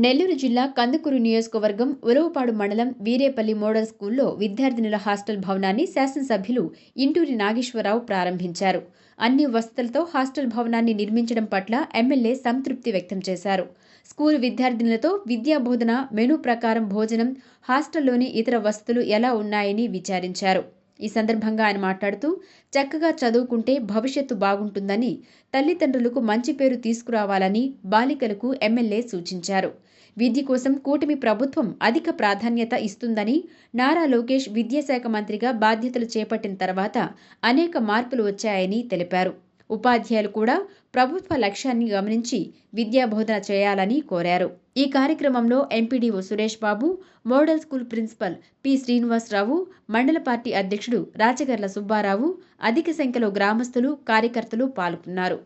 నెల్లూరు జిల్లా కందుకూరు నియోజకవర్గం ఉలవపాడు మండలం వీరేపల్లి మోడల్ స్కూల్లో విద్యార్థినుల హాస్టల్ భవనాన్ని శాసనసభ్యులు ఇంటూరి నాగేశ్వరరావు ప్రారంభించారు. అన్ని వసతులతో హాస్టల్ భవనాన్ని నిర్మించడం పట్ల ఎమ్మెల్యే సంతృప్తి వ్యక్తం చేశారు. స్కూలు విద్యార్థినులతో విద్యాబోధన, మెనూ ప్రకారం భోజనం, హాస్టల్లోని ఇతర వసతులు ఎలా ఉన్నాయని విచారించారు. ఈ సందర్భంగా ఆయన మాట్లాడుతూ, చక్కగా చదువుకుంటే భవిష్యత్తు బాగుంటుందని, తల్లిదండ్రులకు మంచి పేరు తీసుకురావాలని బాలికలకు ఎమ్మెల్యే సూచించారు. విద్య కోసం కూటమి ప్రభుత్వం అధిక ప్రాధాన్యత ఇస్తుందని, నారా లోకేష్ విద్యాశాఖ మంత్రిగా బాధ్యతలు చేపట్టిన తర్వాత అనేక మార్పులు వచ్చాయని తెలిపారు. ఉపాధ్యాయులు కూడా ప్రభుత్వ లక్ష్యాన్ని గమనించి విద్యాబోధన చేయాలని కోరారు. ఈ కార్యక్రమంలో MPDO Suresh Babu, model school principal P Srinivasarao, మండల పార్టీ అధ్యక్షుడు రాచగర్ల సుబ్బారావు, అధిక సంఖ్యలో గ్రామస్తులు, కార్యకర్తలు పాల్గొన్నారు.